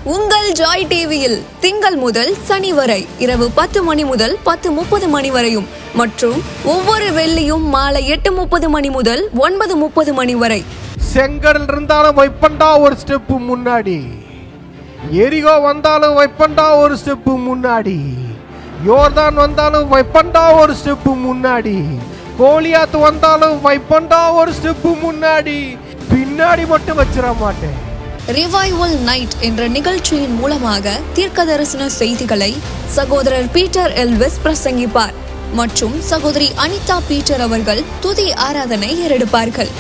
உங்கள் ஜாய் டிவியில் திங்கள் முதல் சனி வரை இரவு 10 மணி முதல் 10:30 மணி வரையும் மற்றும் ஒவ்வொரு வெள்ளியும் மாலை 8:30 மணி முதல் 9:30 மணி வரை. செங்கடல் இருந்தாலும் வைப்பண்டா ஒரு ஸ்டெப்பு முன்னாடி, எரிகோ வந்தாலும் வைப்பண்டா ஒரு ஸ்டெப்பு முன்னாடி, யோர்தான் வந்தாலும் வைப்பண்டா ஒரு ஸ்டெப்பு முன்னாடி, கோலியாத்து வந்தாலும் வைப்பண்டா ஒரு ஸ்டெப்பு முன்னாடி, பின்னாடி மட்டும் வச்சிட மாட்டேன். ரிவைவல் நைட் என்ற நிகழ்ச்சியின் மூலமாக தீர்க்க தரிசன செய்திகளை சகோதரர் பீட்டர் எல்விஸ் பிரசங்கிப்பார் மற்றும் சகோதரி அனிதா பீட்டர் அவர்கள் துதி ஆராதனை ஏறெடுப்பார்கள்.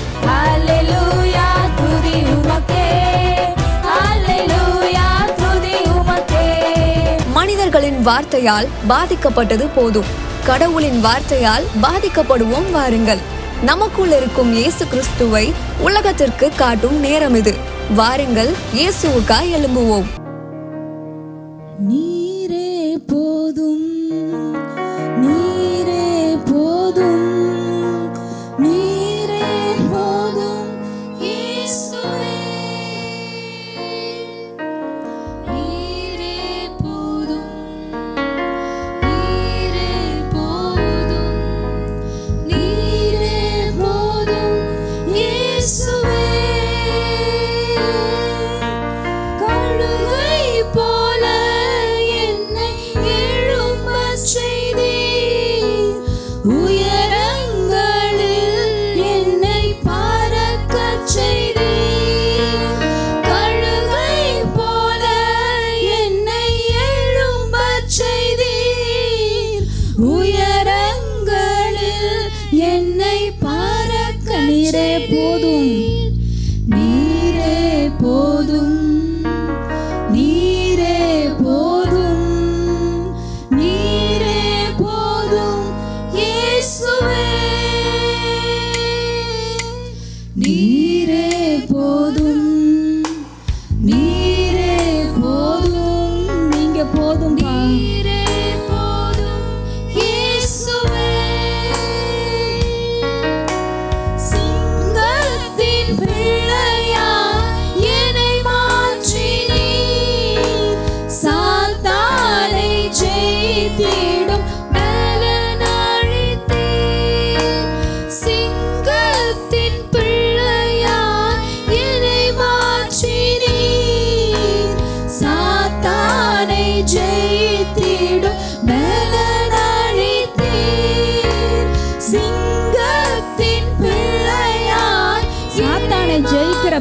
மனிதர்களின் வார்த்தையால் பாதிக்கப்பட்டது போதும், கடவுளின் வார்த்தையால் பாதிக்கப்படுவோம் வாருங்கள். நமக்குள் இருக்கும் இயேசு கிறிஸ்துவை உலகத்திற்கு காட்டும் நேரம் இது. வாருங்கள், இயேசுவுக்காய் எழும்புவோம். நீரே போதும், நீரே போதும், நீரே போதும் இயேசுவே. நீரே போதும், நீரே போதும், நீரே போதும் இயேசுவே.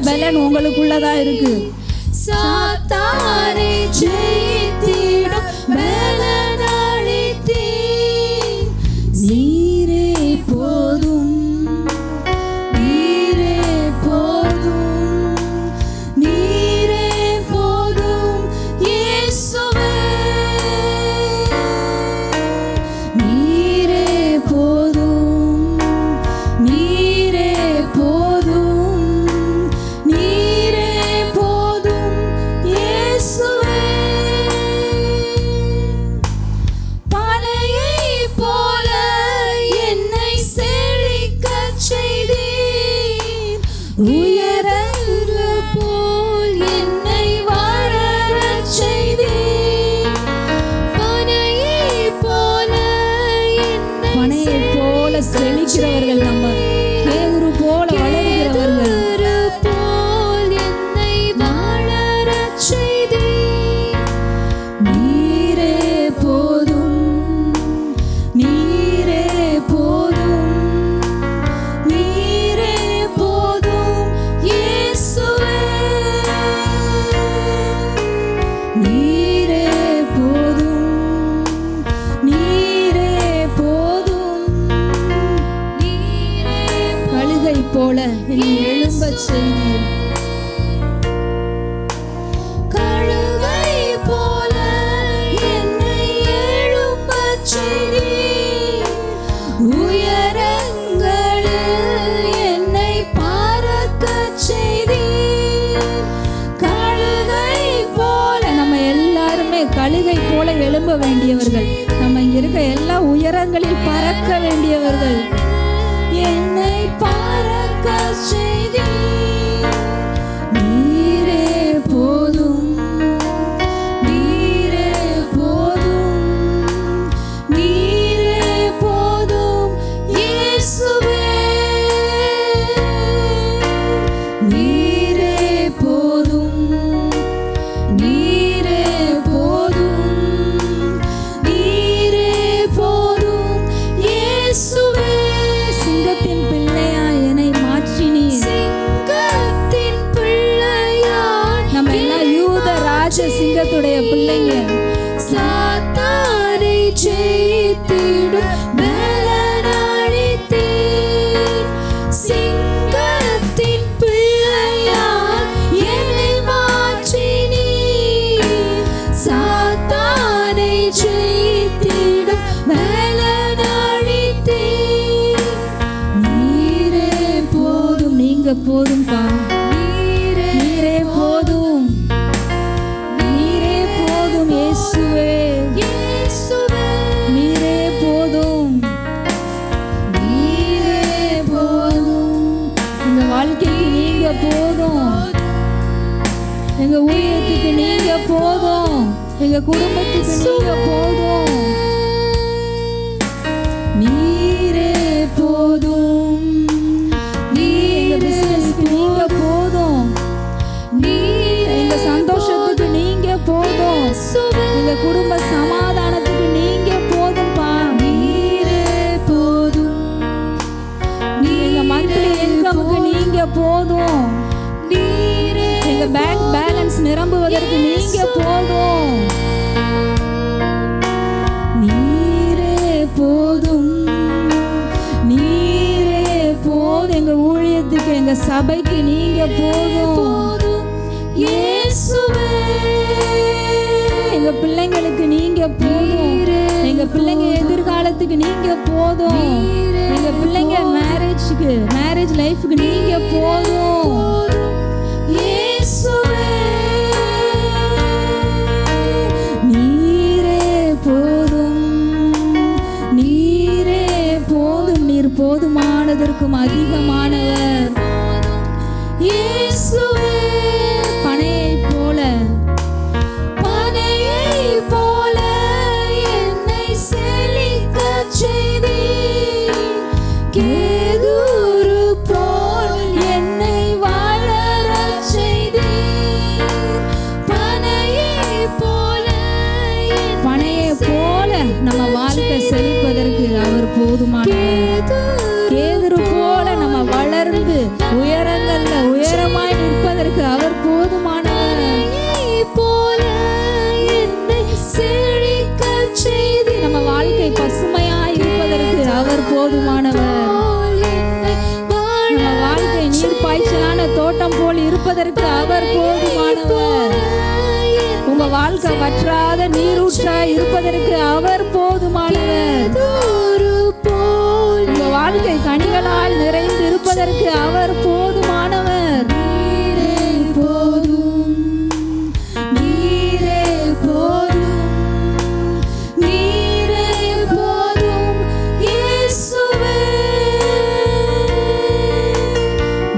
பலன் உங்களுக்குள்ளதா இருக்கு. சாத்தானை ஜெயித்திடும் பலன் அளித்தீர். நீரே போதும், நீரே போதும், நீரே போதும் இயேசுவே. நீரே போதும், நீரே போதும், செழிக்கிறவர்கள், நம்ம கேதுரு போல வளர்கிறவர்கள் போல் என்னை வாழறச் செய்தீர். நீரே போதும், நீரே போதும், நீரே போதும் இயேசுவே. நீரே போதும், நீரே போதும், போல என்னை எழும்பச் செய்தீர். கழுகை போல என்னை எழும்பச் செய்தீர். உயரங்களில் என்னை பறக்கச் செய்தீர். கழுகை போல, நம்ம எல்லாருமே கழுகை போல எழும்ப வேண்டியவர்கள். நம்ம இங்க இருக்க எல்லா உயரங்களில் பறக்க வேண்டியவர்கள். என்னை பறக்க செய்தீர். நீரே போதும், பிள்ளைங்க. சாத்தானை ஜெயித்திடும் பலனளித்தீர். சிங்கத்தின் பிள்ளையாய் என்னை மாற்றினீர். சாத்தானை ஜெயித்திடும் பலனளித்தீர். நீரே போதும், நீங்க போதும்பா. நீரே போதும், நீரே போதும் இயேசுவே. நீரே போதும், நீரே போதும். எங்க வாழ்க்கைக்கு நீங்க போதும், எங்க ஊழியத்துக்கு நீங்க போதும், எங்க குடும்பத்துக்கு நீங்க போதும். நீரே போதும், எங்க பிசினஸ்க்கு நீங்க போதும், எங்க சந்தோஷத்துக்கு நீங்க போதும், எங்க குடும்ப சமாதானத்துக்கு நீங்க போதும்பா. நீரே போதும், எங்க மந்த்லி இன்கமுக்கு நீங்க போதும், எங்க பேங்க் பேலன்ஸ் நிரம்புவதற்கு நீங்க போதும். நீரே போதும், நீரே போதும். எங்க ஊழியத்துக்கு எங்க சபைக்கு நீங்க போதும் இயேசுவே. எங்க பிள்ளைங்களுக்கு நீங்க போதும், எங்க பிள்ளைங்க எதிர்காலத்துக்கு நீங்க போதும், எங்க பிள்ளைங்க மேரேஜ் லைஃப்க்கு நீங்க போதும் இயேசுவே. நீரே போதும், நீரே போதும். நீர் போதுமானதற்கும் அதிகமானவர் இயேசுவே. பனையைப் போல என்னை செழிக்கச் செய்தீர். கேதுரு போல் என்னை வளரச் செய்தீர். பனையைப் போல நம்ம வாழ்க்கை செழிப்பதற்கு அவர் போதுமானவர். கேதுரு போல நம்ம வளர்ந்து உயரங்கள்ல உயரமாய் நிற்பதற்கு அவர் போதுமானவர். போல என்னை செழிக்கச் செய்து நம்ம வாழ்க்கை பசுமையாய் இருப்பதற்கு அவர் போதுமானவர். நம்ம வாழ்க்கை நீர்ப்பாய்ச்சலான தோட்டம் போல் இருப்பதற்கு அவர் போதுமானவர். உங்க வாழ்க்கை வற்றாத நீரூற்றாய் இருப்பதற்கு அவர் போதுமானவர். உங்க வாழ்க்கை கனிகளால் நிறைந்து இருப்பதற்கு அவர் போதுமானவர். நீரே போதும், நீரே போதும், நீரே போதும் இயேசுவே.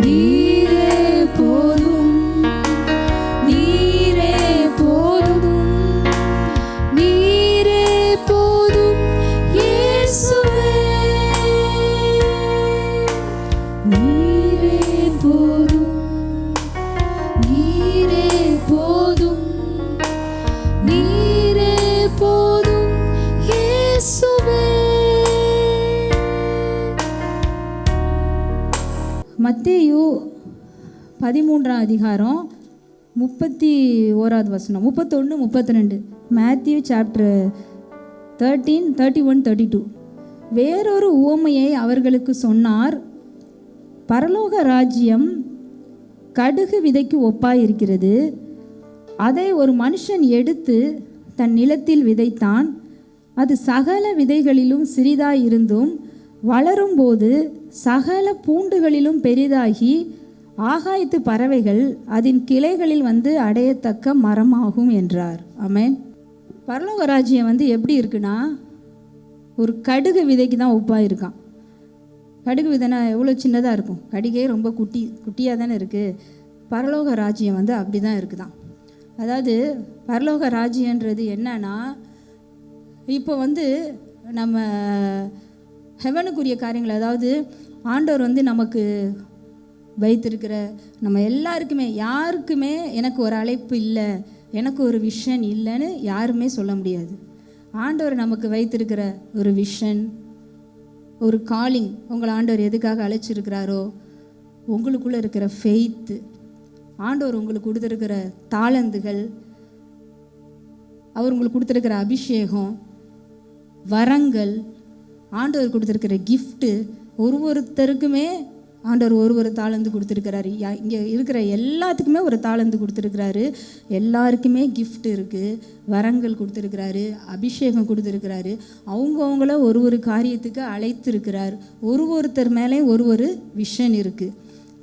நீரே போதும், நீரே போதும், நீரே போதும் இயேசுவே. நீரே போதும், நீரே போதும், நீரே போதும் இயேசுவே. மத்தேயு 13ஆம் அதிகாரம் 31வது வசனம், 31, 32. Matthew chapter 13, 31, 32. வேறொரு உவமையை அவர்களுக்கு சொன்னார். பரலோக ராஜ்யம் கடுகு விதைக்கு ஒப்பாயிருக்கிறது. அதை ஒரு மனுஷன் எடுத்து தன் நிலத்தில் விதைத்தான். அது சகல விதைகளிலும் சிறிதாயிருந்தும் வளரும்போது சகல பூண்டுகளிலும் பெரிதாகி ஆகாயத்து பறவைகள் அதன் கிளைகளில் வந்து அடையத்தக்க மரமாகும் என்றார். ஆமென். பரலோக ராஜ்யம் எப்படி இருக்குன்னா, ஒரு கடுகு விதைக்கு தான் ஒப்பாக இருக்கான். கடுகு விதைனா எவ்வளோ சின்னதாக இருக்கும், கடுகே ரொம்ப குட்டியாக தானே இருக்குது. பரலோக ராஜ்யம் அப்படி தான் இருக்குதான். அதாவது பரலோக ராஜ்யன்றது என்னன்னா, இப்போ நம்ம ஹெவனுக்குரிய காரியங்கள், அதாவது ஆண்டவர் நமக்கு வைத்திருக்கிற நம்ம எல்லாருக்குமே, யாருக்குமே எனக்கு ஒரு அழைப்பு இல்லை, எனக்கு ஒரு விஷன் இல்லைன்னு யாருமே சொல்ல முடியாது. ஆண்டவர் நமக்கு வைத்திருக்கிற ஒரு விஷன், ஒரு காலிங், உங்களை ஆண்டவர் எதுக்காக அழைச்சிருக்கிறாரோ, உங்களுக்குள்ளே இருக்கிற ஃபெய்த்து, ஆண்டவர் உங்களுக்கு கொடுத்துருக்கிற தாளந்துகள், அவர் உங்களுக்கு கொடுத்துருக்கிற அபிஷேகம், வரங்கள், ஆண்டவர் கொடுத்துருக்கிற கிஃப்ட்டு, ஒருத்தருக்குமே ஆண்டவர் ஒரு தாளந்து கொடுத்துருக்கிறாரு. இங்கே இருக்கிற எல்லாத்துக்குமே ஒரு தாளந்து கொடுத்துருக்கிறாரு. எல்லாருக்குமே கிஃப்ட் இருக்குது, வரங்கள் கொடுத்துருக்கிறாரு, அபிஷேகம் கொடுத்துருக்கிறாரு. அவங்கவுங்கள ஒரு காரியத்துக்கு அழைத்திருக்கிறார். ஒருத்தர் மேலே ஒரு விஷன் இருக்குது.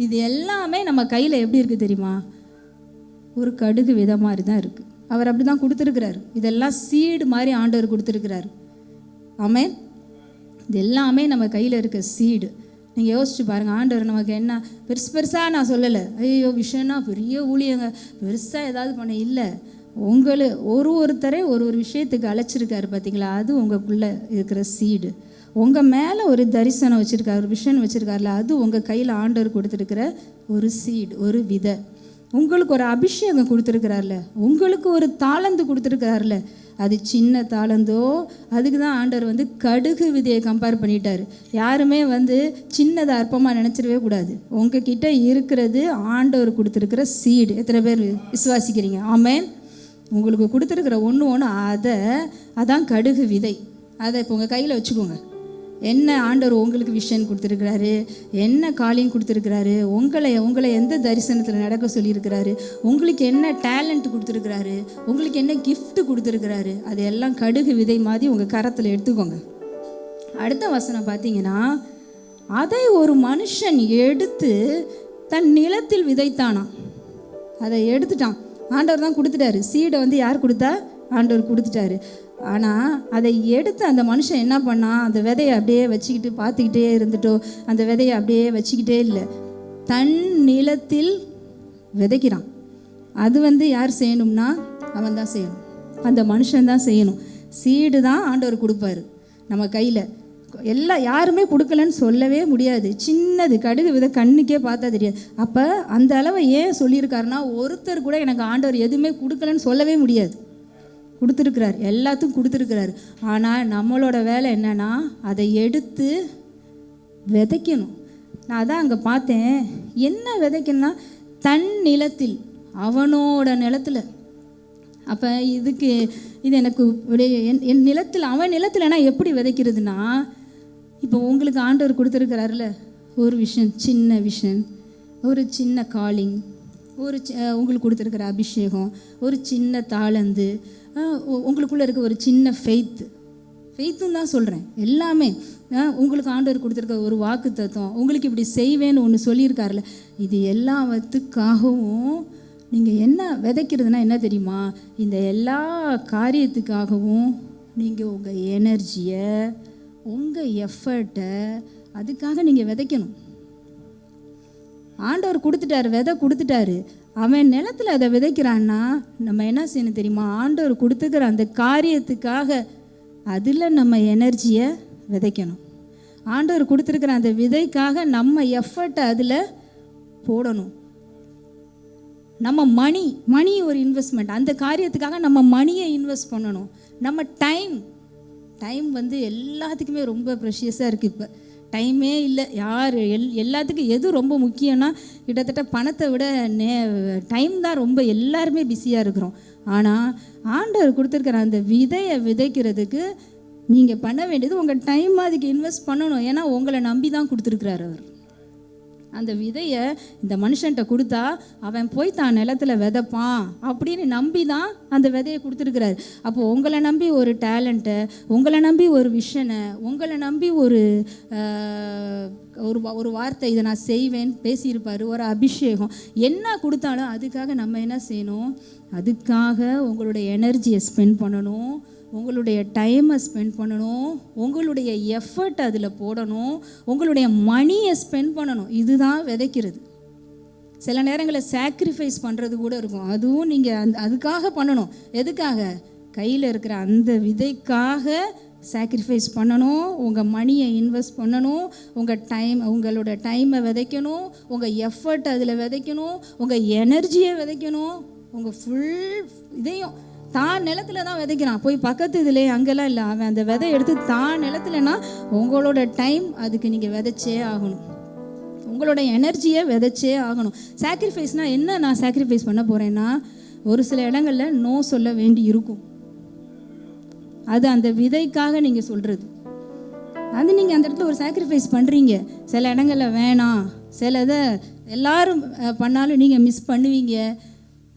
இது எல்லாமே நம்ம கையில் எப்படி இருக்குது தெரியுமா? ஒரு கடுகு வித மாதிரி தான் இருக்குது. அவர் அப்படி தான் கொடுத்துருக்கிறாரு. இதெல்லாம் சீடு மாதிரி ஆண்டவர் கொடுத்துருக்கிறாரு. ஆமென். இது எல்லாமே நம்ம கையில் இருக்க சீடு. நீங்கள் யோசிச்சு பாருங்கள், ஆண்டவர் நமக்கு என்ன பெருசாக நான் சொல்லலை, ஐயோ விஷயம்னா பெரிய ஊழியங்க பெருசாக ஏதாவது பண்ண இல்லை. ஒருத்தரே ஒரு விஷயத்துக்கு அழைச்சிருக்காரு பார்த்தீங்களா? அது உங்களுக்குள்ளே இருக்கிற சீடு. உங்கள் மேலே ஒரு தரிசனம் வச்சுருக்காரு, ஒரு விஷன் வச்சுருக்காருல, அது உங்கள் கையில் ஆண்டவர் கொடுத்துருக்கிற ஒரு சீடு, ஒரு விதை. உங்களுக்கு ஒரு அபிஷேகம் கொடுத்துருக்கிறார்ல, உங்களுக்கு ஒரு தாளந்து கொடுத்துருக்கிறார்ல, அது சின்ன தாளந்தோ, அதுக்கு தான் ஆண்டவர் கடுகு விதையை கம்பேர் பண்ணிட்டார். யாருமே சின்னதை அற்பமாக நினச்சிடவே கூடாது. உங்ககிட்ட இருக்கிறது ஆண்டவர் கொடுத்துருக்கிற சீடு. எத்தனை பேர் விசுவாசிக்கிறீங்க? ஆமென். உங்களுக்கு கொடுத்துருக்கிற ஒன்று அதான் கடுகு விதை. அதை இப்போ உங்கள் கையில் வச்சுக்கோங்க. என்ன ஆண்டவர் உங்களுக்கு விஷன் கொடுத்துருக்கிறாரு, என்ன காலிங் கொடுத்துருக்கிறாரு, உங்களை எந்த தரிசனத்தில் நடக்க சொல்லியிருக்கிறாரு, உங்களுக்கு என்ன டேலண்ட் கொடுத்துருக்கிறாரு, உங்களுக்கு என்ன கிஃப்ட் கொடுத்துருக்கிறாரு, அது எல்லாம் கடுகு விதை மாதிரி உங்கள் கரத்தில் எடுத்துக்கோங்க. அடுத்த வசனம் பார்த்தீங்கன்னா, அதை ஒரு மனுஷன் எடுத்து தன் நிலத்தில் விதைத்தானாம். அதை எடுத்துட்டான். ஆண்டவர் தான் கொடுத்துட்டாரு. சீடை யார் கொடுத்தா? ஆண்டவர் கொடுத்துட்டாரு. ஆனால் அதை எடுத்து அந்த மனுஷன் என்ன பண்ணான்? அந்த விதையை அப்படியே வச்சுக்கிட்டு பார்த்துக்கிட்டே இருந்துட்டோ, அந்த விதையை அப்படியே வச்சுக்கிட்டே இல்லை, தன் நிலத்தில் விதைக்கிறான். அது யார் செய்யணும்னா அவன் தான் செய்யணும், அந்த மனுஷன் தான் செய்யணும். சீடு தான் ஆண்டவர் கொடுப்பாரு நம்ம கையில். யாருமே கொடுக்கலன்னு சொல்லவே முடியாது. சின்னது கடுகு விதை கண்ணுக்கே பார்த்தா தெரியாது. அப்போ அந்த அளவை ஏன் சொல்லியிருக்காருன்னா, ஒருத்தர் கூட எனக்கு ஆண்டவர் எதுவுமே கொடுக்கலன்னு சொல்லவே முடியாது. கொடுத்துருக்கிறார், எல்லாத்துக்கும் கொடுத்துருக்கிறாரு. ஆனால் நம்மளோட வேலை என்னன்னா, அதை எடுத்து விதைக்கணும். நான் அதான் அங்கே பார்த்தேன், என்ன விதைக்கணும்னா தன் நிலத்தில், அவனோட நிலத்தில். அப்போ இது எனக்கு என் நிலத்தில், அவன் நிலத்தில்னா எப்படி விதைக்கிறதுனா, இப்போ உங்களுக்கு ஆண்டவர் கொடுத்துருக்கிறாருல ஒரு விஷன், சின்ன விஷன், ஒரு சின்ன காலிங், உங்களுக்கு கொடுத்துருக்கிற அபிஷேகம், ஒரு சின்ன தாளந்து, உங்களுக்குள்ளே இருக்க ஒரு சின்ன ஃபெய்த்துன்னு தான் சொல்கிறேன். எல்லாமே உங்களுக்கு ஆண்டவர் கொடுத்துருக்க ஒரு வாக்கு தத்துவம், உங்களுக்கு இப்படி செய்வேன்னு ஒன்று சொல்லியிருக்காருல, இது எல்லாத்துக்காகவும் நீங்கள் என்ன விதைக்கிறதுனா என்ன தெரியுமா? இந்த எல்லா காரியத்துக்காகவும் நீங்கள் உங்கள் எனர்ஜியை, உங்கள் எஃபர்ட்டை அதுக்காக நீங்கள் விதைக்கணும். ஆண்டவர் கொடுத்துட்டாரு, விதை கொடுத்துட்டாரு. அவன் நிலத்தில் அதை விதைக்கிறான்னா நம்ம என்ன செய்யணும் தெரியுமா? ஆண்டவர் கொடுத்துக்கிற அந்த காரியத்துக்காக அதில் நம்ம எனர்ஜியை விதைக்கணும். ஆண்டவர் கொடுத்துருக்கிற அந்த விதைக்காக நம்ம எஃபர்ட்டை அதில் போடணும். நம்ம மணி ஒரு இன்வெஸ்ட்மெண்ட், அந்த காரியத்துக்காக நம்ம மணியை இன்வெஸ்ட் பண்ணணும். நம்ம டைம் எல்லாத்துக்குமே ரொம்ப ப்ரெஷியஸாக இருக்குது. இப்போ டைமே இல்லை. எல்லாத்துக்கும் எது ரொம்ப முக்கியம்னா, கிட்டத்தட்ட பணத்தை விட டைம் தான் ரொம்ப, எல்லாருமே பிஸியாக இருக்கிறோம். ஆனால் ஆண்டவர் கொடுத்துருக்கிற அந்த விதையை விதைக்கிறதுக்கு நீங்கள் பண்ண வேண்டியது உங்கள் டைம் அதுக்கு இன்வெஸ்ட் பண்ணணும். ஏன்னா உங்களை நம்பி தான் கொடுத்துருக்குறாரு அவர். அந்த விதையை இந்த மனுஷன்கிட்ட கொடுத்தா அவன் போய் தான் நிலத்தில் விதைப்பான் அப்படின்னு நம்பி தான் அந்த விதையை கொடுத்துருக்கிறாரு. அப்போது உங்களை நம்பி ஒரு டேலண்ட்டை, உங்களை நம்பி ஒரு விஷனை, உங்களை நம்பி ஒரு வார்த்தை, இதை நான் செய்வேன் பேசியிருப்பார், ஒரு அபிஷேகம், என்ன கொடுத்தாலும் அதுக்காக நம்ம என்ன செய்யணும்? அதுக்காக உங்களுடைய எனர்ஜியை ஸ்பெண்ட் பண்ணணும், உங்களுடைய டைமை ஸ்பெண்ட் பண்ணணும், உங்களுடைய எஃபர்ட் அதில் போடணும், உங்களுடைய மணியை ஸ்பெண்ட் பண்ணணும். இதுதான் விதைக்கிறது. சில நேரங்களில் சாக்ரிஃபைஸ் பண்ணுறது கூட இருக்கும். அதுவும் நீங்கள் அதுக்காக பண்ணணும். எதுக்காக? கையில் இருக்கிற அந்த விதைக்காக சாக்ரிஃபைஸ் பண்ணணும். உங்கள் மணியை இன்வெஸ்ட் பண்ணணும், உங்களோட டைமை விதைக்கணும், உங்கள் எஃபர்ட் அதில் விதைக்கணும், உங்கள் எனர்ஜியை விதைக்கணும், உங்கள் ஃபுல் இதையும். தான் நிலத்துல தான் விதைக்கிறான், போய் பக்கத்து இதில் அங்கெல்லாம் இல்லை. அவன் அந்த விதை எடுத்து தான் நிலத்துலனா உங்களோட டைம் அதுக்கு நீங்கள் விதைச்சே ஆகணும், உங்களோட எனர்ஜியை விதைச்சே ஆகணும். சாக்ரிஃபைஸ்னால் என்ன? நான் சாக்ரிஃபைஸ் பண்ண போகிறேன்னா, ஒரு சில இடங்களில் நோ சொல்ல வேண்டி இருக்கும். அது அந்த விதைக்காக நீங்கள் சொல்கிறது. அது நீங்கள் அந்த இடத்துல ஒரு சாக்ரிஃபைஸ் பண்ணுறீங்க. சில இடங்களில் வேணாம், சில இதை எல்லாரும் பண்ணாலும் நீங்கள் மிஸ் பண்ணுவீங்க.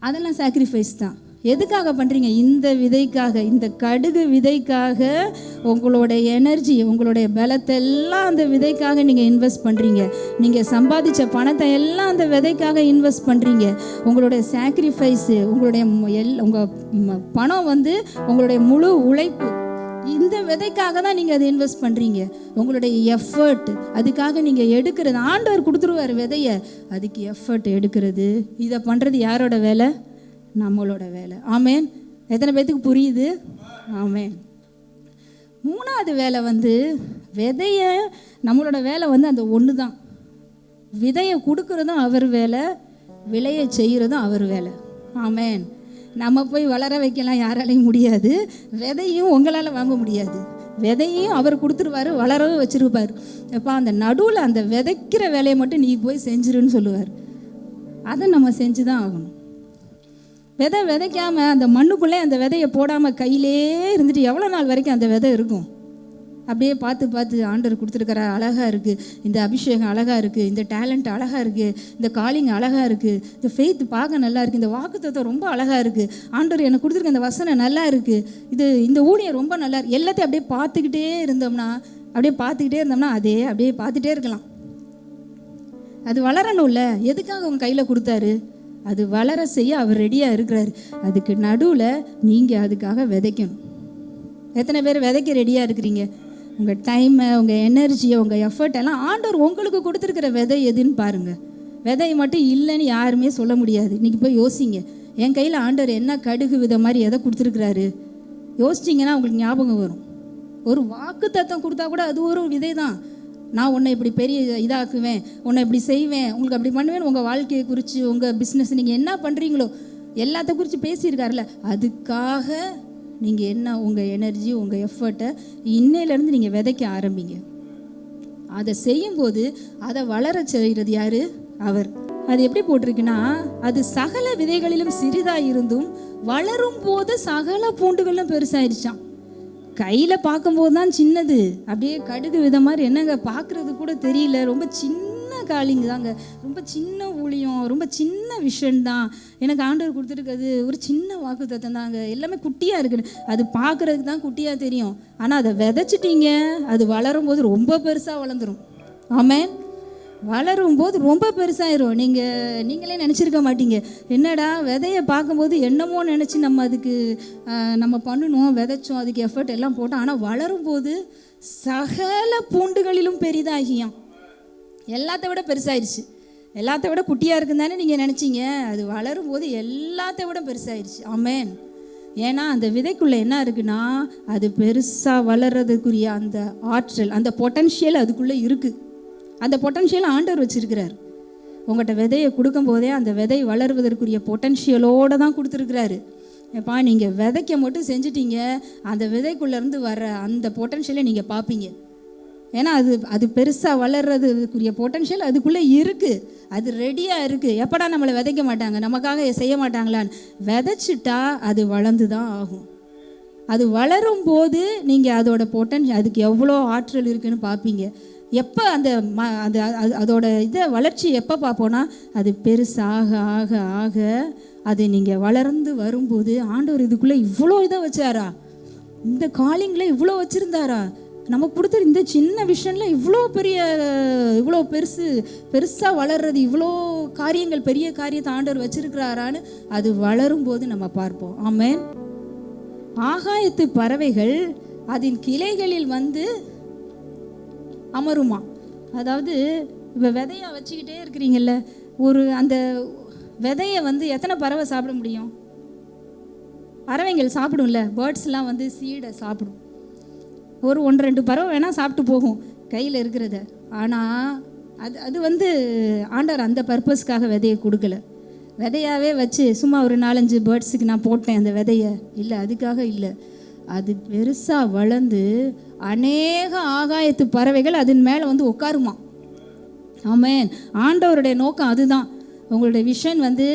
அதெல்லாம் சாக்ரிஃபைஸ் தான். எதுக்காக பண்ணுறீங்க? இந்த விதைக்காக, இந்த கடுகு விதைக்காக உங்களுடைய எனர்ஜி, உங்களுடைய பலத்தை எல்லாம் அந்த விதைக்காக நீங்கள் இன்வெஸ்ட் பண்ணுறீங்க. நீங்கள் சம்பாதிச்ச பணத்தை எல்லாம் அந்த விதைக்காக இன்வெஸ்ட் பண்ணுறீங்க. உங்களுடைய சாக்ரிஃபைஸு, உங்களுடைய உங்கள் பணம் வந்து உங்களுடைய முழு உழைப்பு இந்த விதைக்காக தான் நீங்கள் அதை இன்வெஸ்ட் பண்ணுறீங்க. உங்களுடைய எஃபர்ட் அதுக்காக நீங்கள் எடுக்கிறது. ஆண்டவர் கொடுத்துருவார் விதையை, அதுக்கு எஃபர்ட் எடுக்கிறது. இதை பண்ணுறது யாரோட வேலை? நம்மளோட வேலை. ஆமேன். எத்தனை பேத்துக்கு புரியுது? ஆமேன். மூணாவது வேலை வந்து விதையை, நம்மளோட வேலை வந்து அந்த ஒன்று தான். விதையை கொடுக்கறதும் அவர் வேலை, விளைய செய்கிறதும் அவர் வேலை. ஆமேன். நம்ம போய் வளர வைக்கலாம் யாராலையும் முடியாது. விதையும் உங்களால் வாங்க முடியாது. விதையும் அவர் கொடுத்துருவார், வளரவும் வச்சுருப்பார். அப்போ அந்த நடுவில் அந்த விதைக்கிற வேலையை மட்டும் நீ போய் செஞ்சிருன்னு சொல்லுவார். அதை நம்ம செஞ்சு தான் ஆகணும். விதைக்காமல் அந்த மண்ணுக்குள்ளே அந்த விதையை போடாமல் கையிலே இருந்துட்டு எவ்வளோ நாள் வரைக்கும் அந்த விதை இருக்கும்? அப்படியே பார்த்து பார்த்து ஆண்டவர் கொடுத்துருக்கிற அழகாக இருக்குது, இந்த அபிஷேகம் அழகாக இருக்குது, இந்த டேலண்ட் அழகாக இருக்குது, இந்த காலிங் அழகாக இருக்குது, இந்த ஃபெய்த் பார்க்க நல்லா இருக்குது, இந்த வாக்குத்தத்தம் ரொம்ப அழகாக இருக்குது, ஆண்டவர் எனக்கு கொடுத்துருக்க இந்த வசனம் நல்லா இருக்குது, இந்த ஊழியம் ரொம்ப நல்லா இருக்குது. எல்லாத்தையும் அப்படியே பார்த்துக்கிட்டே இருந்தோம்னா அதே அப்படியே பார்த்துட்டே இருக்கலாம். அது வளரணும்ல. எதுக்காக உங்கள் கையில் கொடுத்தாரு? அது வளர செய்ய அவர் ரெடியாக இருக்கிறாரு. அதுக்கு நடுவில் நீங்கள் அதுக்காக விதைக்கணும். எத்தனை பேர் விதைக்க ரெடியாக இருக்கிறீங்க? உங்கள் டைமை, உங்கள் எனர்ஜியை, உங்கள் எஃபர்ட் எல்லாம் ஆண்டவர் உங்களுக்கு கொடுத்துருக்கிற விதை எதுன்னு பாருங்கள். விதை மட்டும் இல்லைன்னு யாருமே சொல்ல முடியாது. இன்றைக்கி போய் யோசிங்க, என் கையில் ஆண்டவர் என்ன கடுகு விதை மாதிரி எதை கொடுத்துருக்குறாரு? யோசிச்சிங்கன்னா உங்களுக்கு ஞாபகம் வரும். ஒரு வாக்கு தத்தம் கொடுத்தா கூட அது ஒரு விதை தான். நான் உன்னை இப்படி பெரிய இதாக்குவேன், உன்னை இப்படி செய்வேன், உங்களுக்கு அப்படி பண்ணுவேன். உங்கள் வாழ்க்கையை குறித்து, உங்கள் பிஸ்னஸ், நீங்கள் என்ன பண்ணுறீங்களோ எல்லாத்த குறித்து பேசியிருக்காருல்ல, அதுக்காக நீங்கள் என்ன உங்கள் எனர்ஜி, உங்கள் எஃபர்ட்டை இன்னையிலேருந்து நீங்கள் விதைக்க ஆரம்பிங்க. அதை செய்யும்போது அதை வளர செய்கிறது யார்? அவர். அது எப்படி போட்டிருக்குன்னா, அது சகல விதைகளிலும் சிறிதாக இருந்தும் வளரும் போது சகல பூண்டுகளும் பெருசாயிருச்சான். கையில் பார்க்கும்போது தான் சின்னது, அப்படியே கடுகு வித மாதிரி என்னங்க பார்க்குறது கூட தெரியல. ரொம்ப சின்ன காலிங் தாங்க, ரொம்ப சின்ன ஊழியம், ரொம்ப சின்ன விஷன் தான் எனக்கு ஆண்டவர் கொடுத்துருக்குது. ஒரு சின்ன வாக்கு தத்தம் தாங்க, எல்லாமே குட்டியாக இருக்குது. அது பார்க்குறதுக்கு தான் குட்டியாக தெரியும். ஆனால் அதை விதைச்சிட்டிங்க, அது வளரும் போது ரொம்ப பெருசாக வளர்ந்துடும். ஆமேன். வளரும் போது ரொம்ப பெருசாயிரும். நீங்களே நினச்சிருக்க மாட்டீங்க, என்னடா விதையை பார்க்கும்போது என்னமோ நினச்சி நம்ம பண்ணணும், விதைச்சோம், அதுக்கு எஃபர்ட் எல்லாம் போட்டோம். ஆனால் வளரும் போது சகல பூண்டுகளிலும் பெரிதாகியாம். எல்லாத்த விட பெருசாயிருச்சு. எல்லாத்த விட குட்டியாக இருக்குன்னு தானே நீங்கள் நினச்சிங்க. அது வளரும் போது எல்லாத்த விட பெருசாயிருச்சு. ஆமேன். ஏன்னா அந்த விதைக்குள்ளே என்ன இருக்குன்னா, அது பெருசாக வளர்றதுக்குரிய அந்த ஆற்றல், அந்த பொட்டன்ஷியல் அதுக்குள்ளே இருக்குது. அந்த பொட்டன்ஷியல் ஆண்டவர் வச்சுருக்கிறார். உங்கள்கிட்ட விதையை கொடுக்கும் போதே அந்த விதை வளர்வதற்குரிய பொட்டன்ஷியலோடு தான் கொடுத்துருக்குறாரு. எப்பா நீங்கள் விதைக்க மட்டும் செஞ்சிட்டீங்க, அந்த விதைக்குள்ளேருந்து வர்ற அந்த பொட்டன்ஷியலை நீங்கள் பார்ப்பீங்க. ஏன்னா அது பெருசாக வளர்றதுக்குரிய பொட்டன்ஷியல் அதுக்குள்ளே இருக்குது. அது ரெடியாக இருக்குது. எப்படா நம்மளை விதைக்க மாட்டாங்க, நமக்காக செய்ய மாட்டாங்களான்னு விதைச்சிட்டா அது வளர்ந்து தான் ஆகும். அது வளரும் போது நீங்கள் அதோட பொட்டன்ஷியல், அதுக்கு எவ்வளோ ஆற்றல் இருக்குதுன்னு பார்ப்பீங்க. எப்போ அதோட இதை வளர்ச்சி எப்போ பார்ப்போன்னா, அது பெருசாக ஆக ஆக அது நீங்கள் வளர்ந்து வரும்போது, ஆண்டவர் இதுக்குள்ளே இவ்வளோ இதை வச்சாரா, இந்த காலிங்கில் இவ்வளோ வச்சுருந்தாரா, நமக்கு கொடுத்துரு இந்த சின்ன விஷயம்ல இவ்வளோ பெருசாக வளர்றது, இவ்வளோ காரியங்கள், பெரிய காரியத்தை ஆண்டவர் வச்சிருக்கிறாரான்னு அது வளரும்போது நம்ம பார்ப்போம். ஆமேன். ஆகாயத்து பறவைகள் அதன் கிளைகளில் வந்து அமருமா. அதாவது இப்போ விதையா வச்சுக்கிட்டே இருக்கிறீங்கல்ல, அந்த விதையை வந்து எத்தனை பறவை சாப்பிட முடியும்? பறவைகள் சாப்பிடும்ல, பேர்ட்ஸ்லாம் வந்து சீடை சாப்பிடும். 1-2 பறவை வேணால் சாப்பிட்டு போகும் கையில் இருக்கிறத. ஆனால் அது வந்து ஆண்டவர் அந்த பர்பஸ்க்காக விதையை கொடுக்கல. விதையாகவே வச்சு சும்மா ஒரு 4-5 பேர்ட்ஸுக்கு நான் போட்டேன் அந்த விதையை இல்லை, அதுக்காக இல்லை. அது பெருசாக வளர்ந்து அநேக ஆகாயத்து பறவைகள் அதன் மேலே வந்து உட்காருமா. ஆமேன். ஆண்டவருடைய நோக்கம் அதுதான். உங்களுடைய விஷன் வந்து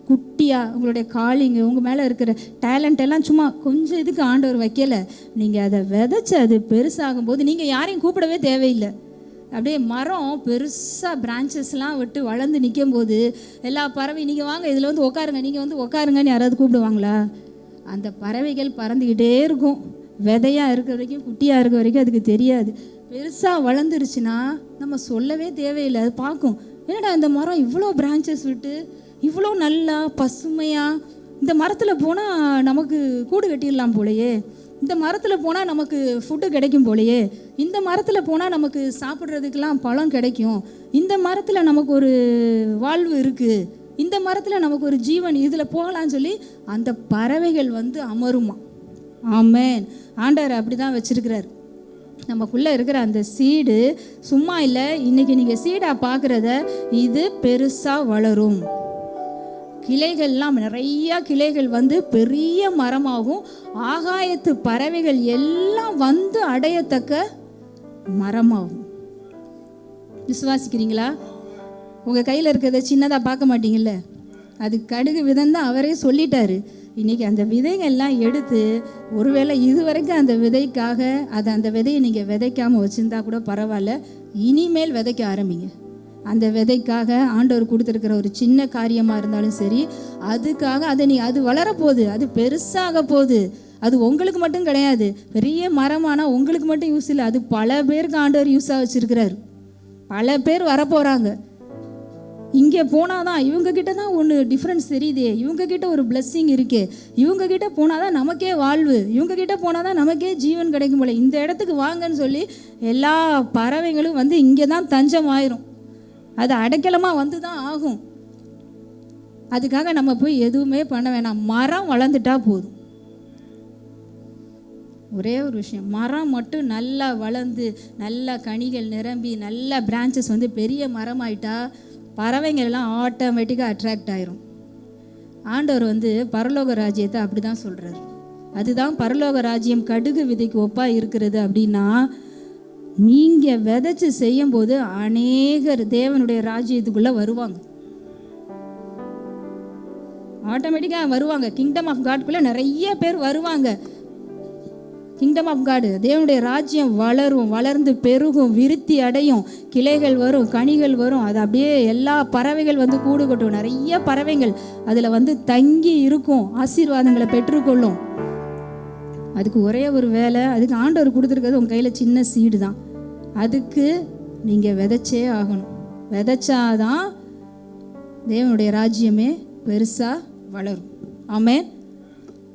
குட்டியாக உங்களுடைய காலிங்க உங்கள் மேலே இருக்கிற டேலண்ட் எல்லாம் சும்மா கொஞ்சம் இதுக்கு ஆண்டவர் வைக்கலை. நீங்கள் அதை விதைச்சி அது பெருசாகும்போது நீங்கள் யாரையும் கூப்பிடவே தேவையில்லை. அப்படியே மரம் பெருசாக பிரான்ச்சஸ்லாம் விட்டு வளர்ந்து நிற்கும் போது எல்லா பறவை நீங்கள் வாங்க இதில் வந்து உட்காருங்க, நீங்கள் வந்து உட்காருங்கன்னு யாராவது கூப்பிடுவாங்களா? அந்த பறவைகள் பறந்துக்கிட்டே இருக்கும். விதையாக இருக்கிற வரைக்கும், குட்டியாக இருக்கிற வரைக்கும் அதுக்கு தெரியாது. பெருசாக வளர்ந்துருச்சுன்னா நம்ம சொல்லவே தேவையில்லை. அது பார்க்கும், என்னடா இந்த மரம் இவ்வளோ பிரான்ச்சஸ் விட்டு இவ்வளோ நல்லா பசுமையாக, இந்த மரத்தில் போனால் நமக்கு கூடு கட்டிடலாம் போலையே, இந்த மரத்தில் போனால் நமக்கு ஃபுட்டு கிடைக்கும் போலையே, இந்த மரத்தில் போனால் நமக்கு சாப்பிட்றதுக்கெலாம் பழம் கிடைக்கும், இந்த மரத்தில் நமக்கு ஒரு வாழ்வு இருக்குது, இந்த மரத்தில் நமக்கு ஒரு ஜீவன், இதில் போகலான்னு சொல்லி அந்த பறவைகள் வந்து அமருமா. ஆமென். ஆண்டவர் அப்படி தான் வச்சுருக்கிறார். நமக்குள்ளே இருக்கிற அந்த சீடு சும்மா இல்லை. இன்றைக்கி நீங்கள் சீடாக பார்க்குறத இது பெருசாக வளரும். கிளைகள்லாம் நிறையா கிளைகள் வந்து பெரிய மரமாகும். ஆகாயத்து பறவைகள் எல்லாம் வந்து அடையத்தக்க மரமாகும். விசுவாசிக்கிறீங்களா? உங்கள் கையில் இருக்கிறத சின்னதாக பார்க்க மாட்டீங்கல்ல, அது கடுகு விதம் தான் அவரே சொல்லிட்டாரு. இன்றைக்கி அந்த விதைகள்லாம் எடுத்து, ஒருவேளை இதுவரைக்கும் அந்த விதைக்காக அந்த விதையை நீங்கள் விதைக்காமல் வச்சுருந்தா கூட பரவாயில்ல, இனிமேல் விதைக்க ஆரம்பிங்க. அந்த விதைக்காக ஆண்டவர் கொடுத்துருக்கிற ஒரு சின்ன காரியமாக இருந்தாலும் சரி, அதுக்காக அது வளரப்போகுது, அது பெருசாக போகுது. அது உங்களுக்கு மட்டும் கிடையாது, பெரிய மரமானால் உங்களுக்கு மட்டும் யூஸ் இல்லை, அது பல பேருக்கு ஆண்டவர் யூஸாக வச்சுருக்கிறார். பல பேர் வரப்போகிறாங்க. இங்கே போனால் தான் இவங்கக்கிட்ட தான் ஒன்று டிஃப்ரென்ஸ் தெரியுதே, இவங்கக்கிட்ட ஒரு பிளெஸ்ஸிங் இருக்கே, இவங்கக்கிட்ட போனால் தான் நமக்கே வாழ்வு, இவங்கக்கிட்ட போனால் தான் நமக்கே ஜீவன் கிடைக்கும் போல, இந்த இடத்துக்கு வாங்கன்னு சொல்லி எல்லா பறவைகளும் வந்து இங்கே தான் தஞ்சம் ஆயிரும். அது அடைக்கலமாக வந்து தான் ஆகும். அதுக்காக நம்ம போய் எதுவுமே பண்ண வேணாம். மரம் வளர்ந்துட்டா போதும். ஒரே ஒரு விஷயம், மரம் மட்டும் நல்லா வளர்ந்து நல்லா கனிகள் நிரம்பி நல்லா பிரான்ச்சஸ் வந்து பெரிய மரமாயிட்டா பறவைங்கள் எல்லாம் ஆட்டோமேட்டிக்காக அட்ராக்ட் ஆயிரும். ஆண்டவர் வந்து பரலோக ராஜ்யத்தை அப்படி தான் சொல்கிறார். அதுதான் பரலோக ராஜ்யம் கடுகு விதைக்கு ஒப்பாக இருக்கிறது. அப்படின்னா நீங்கள் விதைச்சி செய்யும்போது அநேகர் தேவனுடைய ராஜ்யத்துக்குள்ளே வருவாங்க, ஆட்டோமேட்டிக்காக வருவாங்க. கிங்டம் ஆஃப் காட்குள்ளே நிறைய பேர் வருவாங்க. கிங்டம் ஆஃப் காடு, தேவனுடைய ராஜ்யம் வளரும், வளர்ந்து பெருகும், விருத்தி அடையும், கிளைகள் வரும், கனிகள் வரும். அது அப்படியே எல்லா பறவைகள் வந்து கூடு கட்டும். நிறைய பறவைகள் அதில் வந்து தங்கி இருக்கும், ஆசீர்வாதங்களை பெற்றுக்கொள்ளும். அதுக்கு ஒரே ஒரு வேலை, அதுக்கு ஆண்டவர் கொடுத்துருக்கிறது உங்கள் கையில் சின்ன சீடு தான். அதுக்கு நீங்கள் விதைச்சே ஆகணும். விதைச்சாதான் தேவனுடைய ராஜ்யமே பெருசாக வளரும். ஆமென்.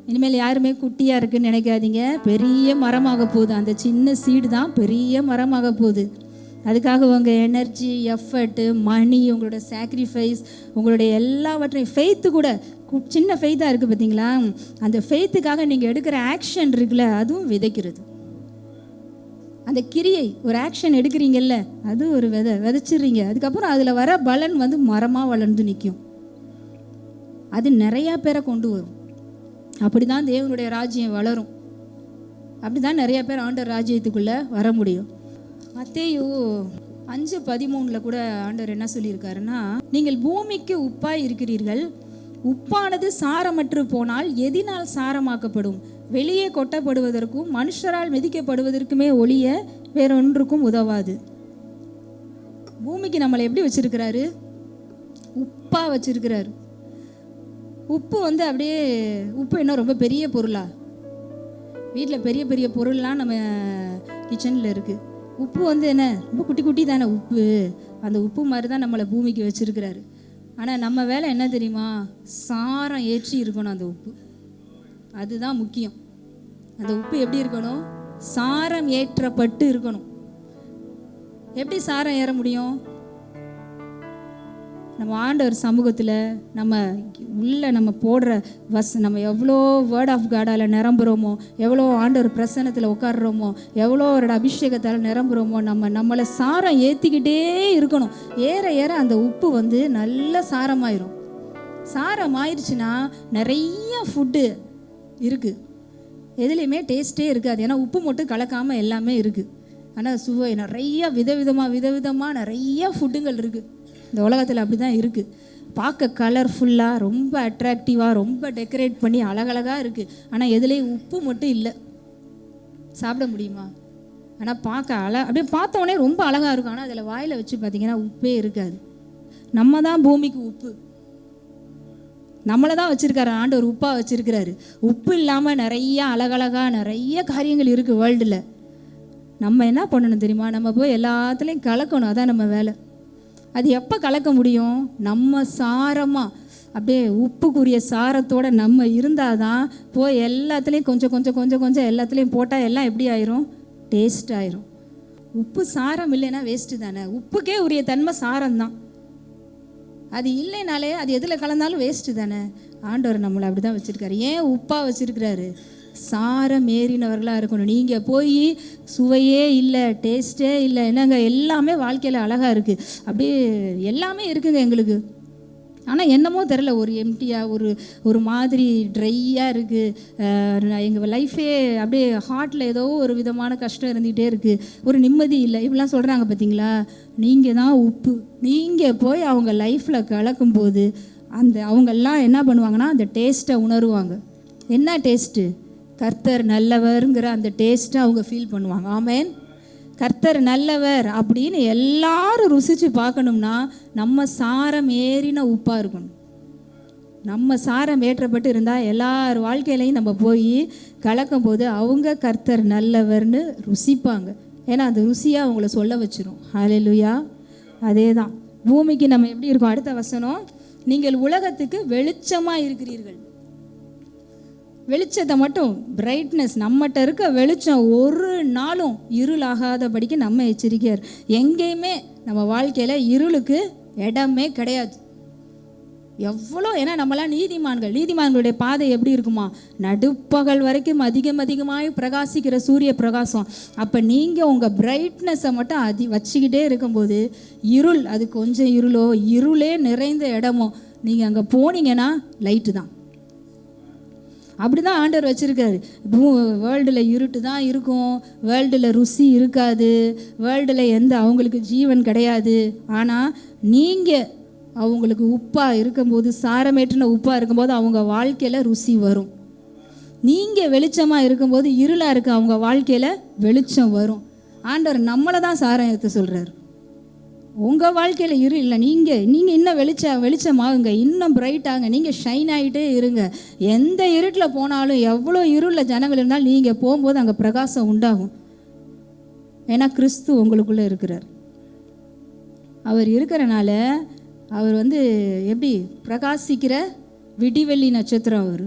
இனிமேல் யாருமே குட்டியாக இருக்குன்னு நினைக்காதீங்க, பெரிய மரமாக போகுது. அந்த சின்ன சீடு தான் பெரிய மரமாக போகுது. அதுக்காக உங்கள் எனர்ஜி, எஃபர்ட்டு, மணி, உங்களோட சாக்ரிஃபைஸ், உங்களுடைய எல்லாவற்றையும், ஃபெய்த்து கூட சின்ன ஃபெய்த்தாக இருக்குது பார்த்தீங்களா, அந்த ஃபெய்த்துக்காக நீங்கள் எடுக்கிற ஆக்ஷன் இருக்குல்ல, அதுவும் விதைக்கிறது. அந்த கிரியை, ஒரு ஆக்ஷன் எடுக்கிறீங்கல்ல, அது ஒரு விதைச்சிடுறீங்க. அதுக்கப்புறம் அதில் வர பலன் வந்து மரமாக வளர்ந்து நிற்கும். அது நிறையா பேரை கொண்டு வரும். அப்படி தான் தேவனுடைய ராஜ்யம் வளரும். அப்படி தான் நிறையா பேர் ஆண்டவர் ராஜ்யத்துக்குள்ளே வர முடியும். மத்தேயு 5:13 கூட ஆண்டவர் என்ன சொல்லியிருக்காருன்னா, நீங்கள் பூமிக்கு உப்பாய் இருக்கிறீர்கள், உப்பானது சாரமற்று போனால் எதினால் சாரமாக்கப்படும்? வெளியே கொட்டப்படுவதற்கும் மனுஷரால் மிதிக்கப்படுவதற்குமே ஒழிய வேறொன்றுக்கும் உதவாது. பூமிக்கு நம்மளை எப்படி வச்சிருக்கிறாரு? உப்பா வச்சிருக்கிறாரு. உப்பு வந்து அப்படியே, உப்பு என்ன ரொம்ப பெரிய பொருளா? வீட்டில் பெரிய பெரிய பொருள்லாம் நம்ம கிச்சனில் இருக்குது. உப்பு வந்து என்ன, ரொம்ப குட்டி குட்டி தானே உப்பு. அந்த உப்பு மாதிரி தான் நம்மளை பூமிக்கு வச்சுருக்கிறாரு. ஆனால் நம்ம வேலை என்ன தெரியுமா? சாரம் ஏற்றி இருக்கணும் அந்த உப்பு. அதுதான் முக்கியம். அந்த உப்பு எப்படி இருக்கணும்? சாரம் ஏற்றப்பட்டு இருக்கணும். எப்படி சாரம் ஏற முடியும்? நம்ம ஆண்டவர் சமூகத்தில் நம்ம போடுற நம்ம எவ்வளோ வேர்ட் ஆஃப் காடால் நிரம்புகிறோமோ, எவ்வளோ ஆண்டவர் பிரசன்னத்தில் உட்காடுறோமோ, எவ்வளோ அவரோட அபிஷேகத்தால் நிரம்புகிறோமோ, நம்மளை சாரம் ஏற்றிக்கிட்டே இருக்கணும். ஏற ஏற அந்த உப்பு வந்து நல்ல சாரமாயிரும். சாரம் ஆயிடுச்சுன்னா நிறைய ஃபுட்டு இருக்குது, எதுலேயுமே டேஸ்ட்டே இருக்காது. ஏன்னா உப்பு மட்டும் கலக்காமல் எல்லாமே இருக்குது. ஆனால் சுவை நிறைய விதவிதமாக நிறைய ஃபுட்டுங்கள் இருக்குது இந்த உலகத்தில். அப்படி தான் இருக்குது. பார்க்க கலர்ஃபுல்லாக, ரொம்ப அட்ராக்டிவாக, ரொம்ப டெக்கரேட் பண்ணி அழகழகாக இருக்குது. ஆனால் எதுலேயும் உப்பு மட்டும் இல்லை. சாப்பிட முடியுமா? ஆனால் பார்க்க அப்படியே பார்த்தோன்னே ரொம்ப அழகாக இருக்கும். ஆனால் அதில் வாயில் வச்சு பார்த்தீங்கன்னா உப்பே இருக்காது. நம்ம தான் பூமிக்கு உப்பு. நம்மளை தான் வச்சுருக்காரு ஆண்டவர், உப்பாக வச்சுருக்கிறாரு. உப்பு இல்லாமல் நிறைய அழகழகாக நிறைய காரியங்கள் இருக்குது வேர்ல்டில். நம்ம என்ன பண்ணணும் தெரியுமா? நம்ம போய் எல்லாத்துலேயும் கலக்கணும். அதான் நம்ம வேலை. அது எப்போ கலக்க முடியும்? நம்ம சாரமாக அப்படியே உப்புக்குரிய சாரத்தோடு நம்ம இருந்தால் தான் போய் எல்லாத்துலேயும் கொஞ்சம் கொஞ்சம் கொஞ்சம் கொஞ்சம் எல்லாத்துலேயும் போட்டால் எல்லாம் எப்படி ஆயிரும்? டேஸ்ட் ஆயிரும். உப்பு சாரம் இல்லைன்னா வேஸ்ட்டு தானே. உப்புக்கே உரிய தன்மை சாரம்தான். அது இல்லைனாலே அது எதில் கலந்தாலும் வேஸ்ட்டு தானே. ஆண்டவர் நம்மளை அப்படி தான் வச்சுருக்காரு. ஏன் உப்பாக வச்சுருக்கிறாரு? சாரம் ஏறினவர்களாக இருக்கணும். நீங்கள் போய் சுவையே இல்லை, டேஸ்ட்டே இல்லை, என்னங்க எல்லாமே வாழ்க்கையில் அழகாக இருக்குது, அப்படியே எல்லாமே இருக்குங்க எங்களுக்கு. ஆனால் என்னமோ தெரில, ஒரு எம்டியாக ஒரு மாதிரி ட்ரையாக இருக்குது. எங்கள் லைஃபே அப்படியே ஹார்ட்டில் ஏதோ ஒரு விதமான கஷ்டம் இருந்துகிட்டே இருக்குது, ஒரு நிம்மதி இல்லை, இப்படிலாம் சொல்கிறாங்க பார்த்தீங்களா? நீங்கள் தான் உப்பு. நீங்கள் போய் அவங்க லைஃப்பில் கலக்கும்போது அவங்கெல்லாம் என்ன பண்ணுவாங்கன்னா அந்த டேஸ்ட்டை உணருவாங்க. என்ன டேஸ்ட்டு? கர்த்தர் நல்லவருங்கிற அந்த டேஸ்ட்டை அவங்க ஃபீல் பண்ணுவாங்க. ஆமேன். கர்த்தர் நல்லவர் அப்படின்னு எல்லாரும் ருசித்து பார்க்கணும்னா நம்ம சாரம் ஏறின உப்பாக இருக்கணும். நம்ம சாரம் ஏற்றப்பட்டு இருந்தால் எல்லார் வாழ்க்கையிலையும் நம்ம போய் கலக்கும் போது அவங்க கர்த்தர் நல்லவர்னு ருசிப்பாங்க. ஏன்னா அந்த ருசியாக அவங்கள சொல்ல வச்சிரும். ஹல்லேலூயா. அதே தான் பூமிக்கு நம்ம எப்படி இருக்கோம்? அடுத்த வசனம், நீங்கள் உலகத்துக்கு வெளிச்சமாக இருக்கிறீர்கள். வெளிச்சத்தை மட்டும், பிரைட்னஸ், நம்மகிட்ட இருக்க வெளிச்சம் ஒரு நாளும் இருளாகாதபடிக்கு நம்ம எச்சரிக்கையார். எங்கேயுமே நம்ம வாழ்க்கையில் இருளுக்கு இடமே கிடையாது. எவ்வளோ, ஏன்னா நம்மளாம் நீதிமான்களுடைய பாதை எப்படி இருக்குமா? நடுப்பகல் வரைக்கும் அதிகமாய் பிரகாசிக்கிற சூரிய பிரகாசம். அப்போ நீங்கள் உங்கள் பிரைட்னஸை மட்டும் வச்சுக்கிட்டே இருக்கும்போது இருள், அது கொஞ்சம் இருளோ இருளே நிறைந்த இடமோ, நீங்கள் அங்கே போனீங்கன்னா லைட்டு தான். அப்படி தான் ஆண்டவர் வச்சுருக்காரு. வேர்ல்டில் இருட்டு தான் இருக்கும், வேர்ல்டில் ருசி இருக்காது, வேர்ல்டில் அவங்களுக்கு ஜீவன் கிடையாது. ஆனால் நீங்கள் அவங்களுக்கு உப்பாக இருக்கும்போது, சாரமேற்றின உப்பாக இருக்கும்போது அவங்க வாழ்க்கையில் ருசி வரும். நீங்கள் வெளிச்சமாக இருக்கும்போது இருளாக இருக்க அவங்க வாழ்க்கையில் வெளிச்சம் வரும். ஆண்டவர் நம்மளை தான் சாரம் ஏற்ற சொல்கிறார். உங்கள் வாழ்க்கையில் இல்லை, நீங்கள் இன்னும் வெளிச்சமாகுங்க, இன்னும் பிரைட்டாங்க, நீங்கள் ஷைன் ஆகிட்டே இருங்க. எந்த இருட்டில் போனாலும், எவ்வளோ இருளில் ஜனங்கள் இருந்தாலும் நீங்கள் போகும்போது அங்கே பிரகாசம் உண்டாகும். ஏன்னா கிறிஸ்து உங்களுக்குள்ளே இருக்கிறார். அவர் இருக்கிறனால அவர் எப்படி பிரகாசிக்கிற விடிவெள்ளி நட்சத்திரம் அவர்.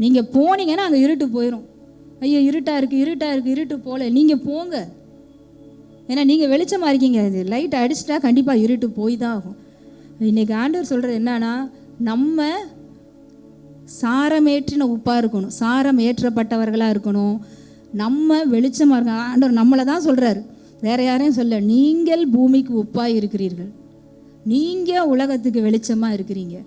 நீங்கள் போனீங்கன்னா அங்கே இருட்டு போயிடும். ஐயோ இருட்டாக இருக்குது, இருட்டு போல, நீங்கள் போங்க. ஏன்னா நீங்கள் வெளிச்சமாக இருக்கீங்க. இது லைட் அடிச்சிட்டா கண்டிப்பாக இருட்டு போய் தான் ஆகும். இன்றைக்கி ஆண்டவர் சொல்கிறது என்னன்னா, நம்ம சாரமேற்றின உப்பாக இருக்கணும், சாரம் ஏற்றப்பட்டவர்களாக இருக்கணும், நம்ம வெளிச்சமாக இருக்க. ஆண்டவர் நம்மளை தான் சொல்கிறாரு, வேறு யாரையும் சொல்ல. நீங்கள் பூமிக்கு உப்பாக இருக்கிறீர்கள், நீங்கள் உலகத்துக்கு வெளிச்சமாக இருக்கிறீங்க.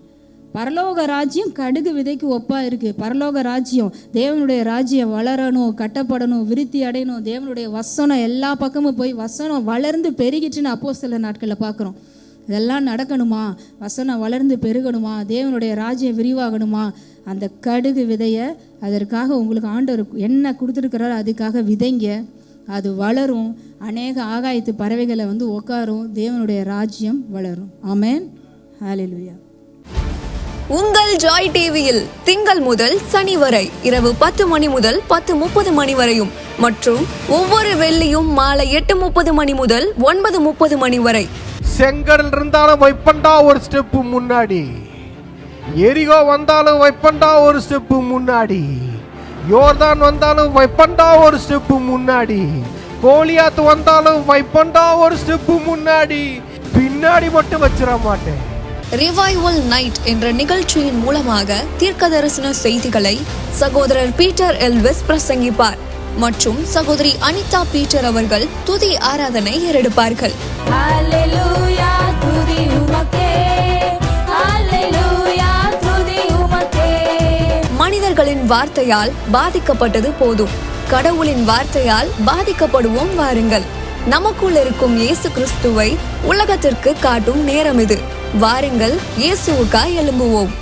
பரலோக ராஜ்யம் கடுகு விதைக்கு ஒப்பாக இருக்குது. பரலோக ராஜ்யம், தேவனுடைய ராஜ்யம் வளரணும், கட்டப்படணும், விருத்தி அடையணும். தேவனுடைய வசனம் எல்லா பக்கமும் போய் வசனம் வளர்ந்து பெருகிட்டுன்னு அப்போஸ்தலர் நாட்களில் பார்க்குறோம். இதெல்லாம் நடக்கணுமா? வசனம் வளர்ந்து பெருகணுமா? தேவனுடைய ராஜ்யம் விரிவாகணுமா? அந்த கடுகு விதையை அதற்காக உங்களுக்கு ஆண்டவர் என்ன கொடுத்துருக்கிறாரோ அதுக்காக விதைங்க. அது வளரும், அநேக ஆகாயத்து பறவைகளை உட்காரும், தேவனுடைய ராஜ்யம் வளரும். ஆமென். ஹல்லேலூயா. உங்கள் ஜாய் டிவியில் திங்கள் முதல் சனி வரை இரவு 10 மணி முதல் 10:30 மணி வரையும் மற்றும் ஒவ்வொரு வெள்ளியும் மாலை 8:30 மணி முதல் 9:30 மணி வரை. செங்கடல் இருந்தாலும் வைப்பண்டா ஒரு ஸ்டெப்பு முன்னாடி, எரிகோ வந்தாலும் வைப்பண்டா ஒரு ஸ்டெப்பு முன்னாடி, யோர்தான் வந்தாலும் வைப்பண்டா ஒரு ஸ்டெப்பு முன்னாடி, கோலியாத்து வந்தாலும் வைப்பண்டா ஒரு ஸ்டெப்பு முன்னாடி, பின்னாடி மட்டும் வச்சிட மாட்டேன். ரிவைவல் நைட் என்ற நிகழ்ச்சியின் மூலமாக தீர்க்க தரிசன செய்திகளை சகோதரர் பீட்டர் எல்விஸ் பிரசங்கிப்பார் மற்றும் சகோதரி அனிதா பீட்டர் அவர்கள் துதி ஆராதனை ஏறெடுப்பார்கள். மனிதர்களின் வார்த்தையால் பாதிக்கப்பட்டது போதும், கடவுளின் வார்த்தையால் பாதிக்கப்படுவோம் வாருங்கள். நமக்குள் இருக்கும் இயேசு கிறிஸ்துவை உலகத்திற்கு காட்டும் நேரம் இது. வாருங்கள் இயேசுவுக்காய் எழும்புவோம்.